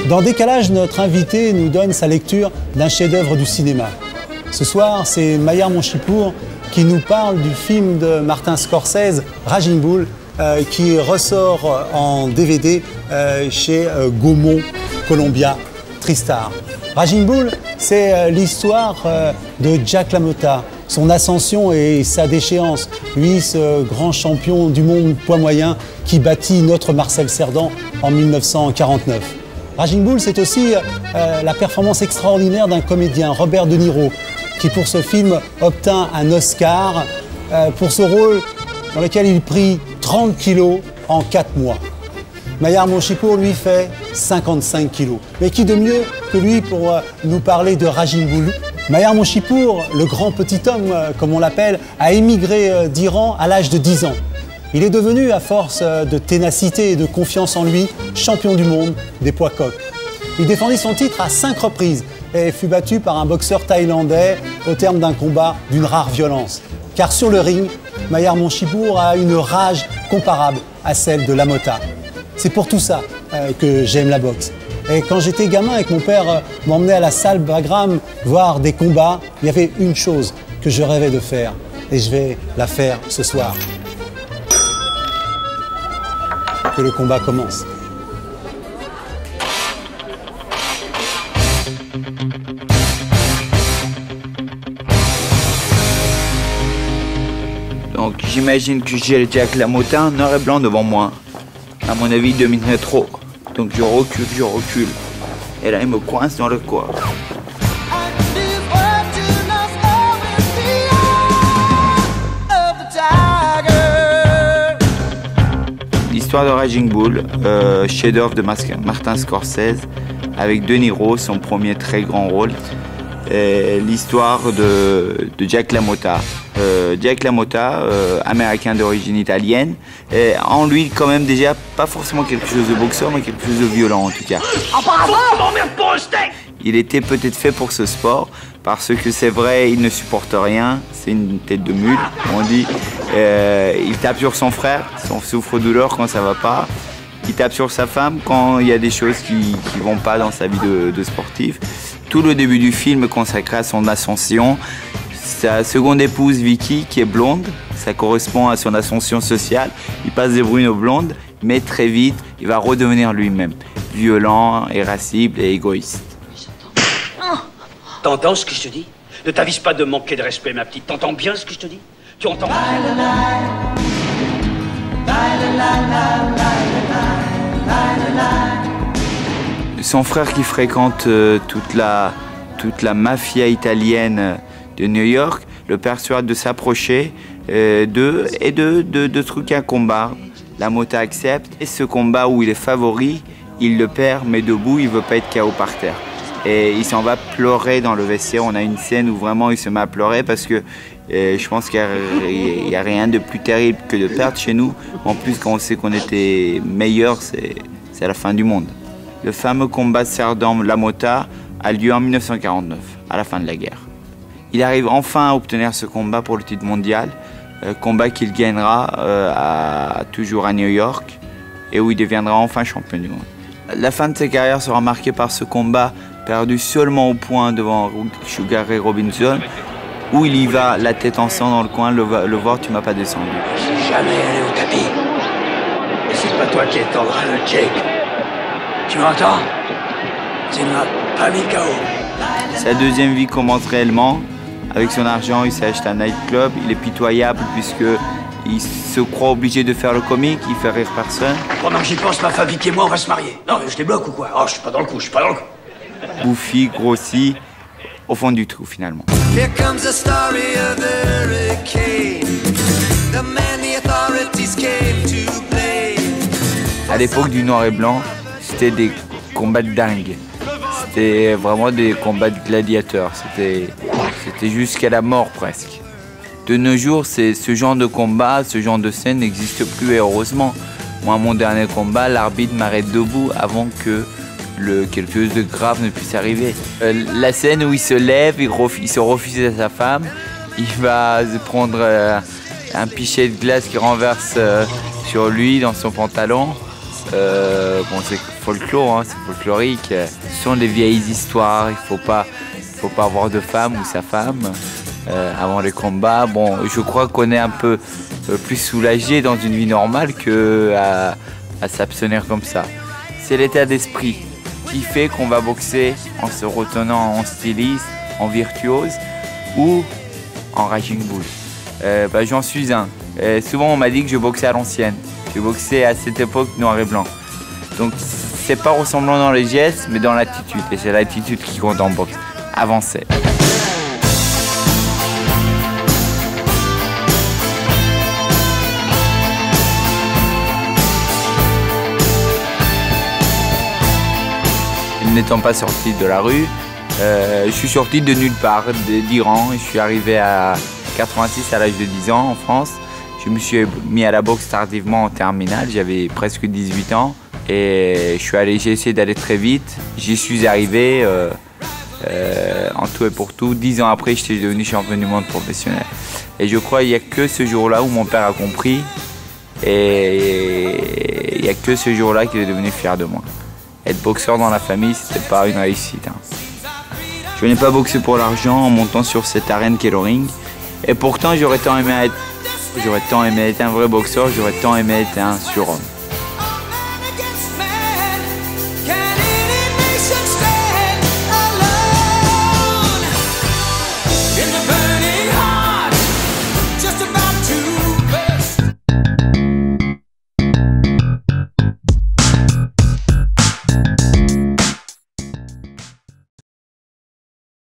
Dans Décalage, notre invité nous donne sa lecture d'un chef-d'œuvre du cinéma. Ce soir, c'est Mayar Monchipour qui nous parle du film de Martin Scorsese, Raging Bull, qui ressort en DVD chez Gaumont, Columbia, TriStar. Raging Bull, c'est l'histoire de Jack LaMotta, son ascension et sa déchéance. Lui, ce grand champion du monde poids moyen qui bâtit notre Marcel Cerdan en 1949. Raging Bull, c'est aussi la performance extraordinaire d'un comédien, Robert De Niro, qui pour ce film obtint un Oscar pour ce rôle dans lequel il prit 30 kilos en 4 mois. Mayar Monchipour, lui, fait 55 kilos. Mais qui de mieux que lui pour nous parler de Raging Bull? Mayar Monchipour, le grand petit homme, comme on l'appelle, a émigré d'Iran à l'âge de 10 ans. Il est devenu, à force de ténacité et de confiance en lui, champion du monde des poids coqs. Il défendit son titre à 5 reprises et fut battu par un boxeur thaïlandais au terme d'un combat d'une rare violence. Car sur le ring, Mayar Monchipour a une rage comparable à celle de LaMotta. C'est pour tout ça que j'aime la boxe. Et quand j'étais gamin et que mon père m'emmenait à la salle Bagram voir des combats, il y avait une chose que je rêvais de faire. Et je vais la faire ce soir. Que le combat commence. Donc j'imagine que j'ai Jack LaMotta en noir et blanc devant moi. À mon avis, il dominerait trop. Donc je recule. Et là, il me coince dans le corps. L'histoire de Raging Bull, chef-d'œuvre de Martin Scorsese, avec De Niro, son premier très grand rôle. L'histoire de Jack LaMotta. Jack LaMotta, américain d'origine italienne, en lui quand même déjà pas forcément quelque chose de boxeur, mais quelque chose de violent en tout cas. Il était peut-être fait pour ce sport, parce que c'est vrai, il ne supporte rien, c'est une tête de mule, on dit. Il tape sur son frère, son souffre-douleur quand ça va pas. Il tape sur sa femme quand il y a des choses qui vont pas dans sa vie de sportif. Tout le début du film est consacré à son ascension. Sa seconde épouse, Vicky, qui est blonde, ça correspond à son ascension sociale. Il passe des brunes aux blondes, mais très vite, il va redevenir lui-même. Violent, irascible et égoïste. T'entends ce que je te dis? Ne t'avise pas de manquer de respect, ma petite. T'entends bien ce que je te dis? Tu entends? Son frère qui fréquente toute la mafia italienne de New York le persuade de s'approcher de truquer un combat. LaMotta accepte et ce combat où il est favori, il le perd mais debout, il veut pas être KO par terre. Et il s'en va pleurer dans le vestiaire. On a une scène où vraiment il se met à pleurer parce que je pense qu'il n'y a rien de plus terrible que de perdre chez nous. En plus, quand on sait qu'on était meilleur, c'est la fin du monde. Le fameux combat Cerdan-LaMotta a lieu en 1949, à la fin de la guerre. Il arrive enfin à obtenir ce combat pour le titre mondial, combat qu'il gagnera toujours à New York et où il deviendra enfin champion du monde. La fin de sa carrière sera marquée par ce combat perdu seulement au point devant Sugar Ray Robinson, où il y va la tête en sang dans le coin, le voir, tu m'as pas descendu. Je suis jamais allé au tapis. Et c'est pas toi qui étendras le cake. Tu m'entends? Tu ne m'as pas mis KO. Sa deuxième vie commence réellement. Avec son argent, il s'est acheté un nightclub. Il est pitoyable puisqu'il se croit obligé de faire le comique, il fait rire personne. Pendant que j'y pense, ma femme Vicky et moi, on va se marier. Non, mais je débloque ou quoi? Oh, je suis pas dans le coup, Bouffi, grossi, au fond du trou finalement. Here comes the story of the hurricane, the man the authorities came to blame. À l'époque du noir et blanc, c'était des combats de dingue. C'était vraiment des combats de gladiateurs. C'était jusqu'à la mort presque. De nos jours, ce genre de combat, ce genre de scène n'existe plus et heureusement. Moi, mon dernier combat, l'arbitre m'arrête debout avant que quelque chose de grave ne puisse arriver. La scène où il se lève, il se refuse à sa femme, il va se prendre un pichet de glace qu'il renverse sur lui dans son pantalon. bon, c'est folklore, hein, c'est folklorique. Ce sont des vieilles histoires. Il faut pas avoir de femme ou sa femme avant les combats. Bon, je crois qu'on est un peu plus soulagé dans une vie normale que à s'abstenir comme ça. C'est l'état d'esprit qui fait qu'on va boxer en se retenant en styliste, en virtuose ou en Raging Bull. J'en suis un. Souvent on m'a dit que je boxais à l'ancienne. Je boxais à cette époque noir et blanc. Donc c'est pas ressemblant dans les gestes, mais dans l'attitude. Et c'est l'attitude qui compte en boxe. Avancer. N'étant pas sorti de la rue, je suis sorti de nulle part, d'Iran. Je suis arrivé à 86 à l'âge de 10 ans en France. Je me suis mis à la boxe tardivement en terminale, j'avais presque 18 ans. Et j'ai essayé d'aller très vite. J'y suis arrivé en tout et pour tout. 10 ans après, j'étais devenu champion du monde professionnel. Et je crois qu'il n'y a que ce jour-là où mon père a compris. Et il n'y a que ce jour-là qu'il est devenu fier de moi. Être boxeur dans la famille, c'était pas une réussite. Je n'ai pas boxé pour l'argent en montant sur cette arène qu'est le ring. Et pourtant, j'aurais tant aimé être un vrai boxeur, j'aurais tant aimé être un surhomme.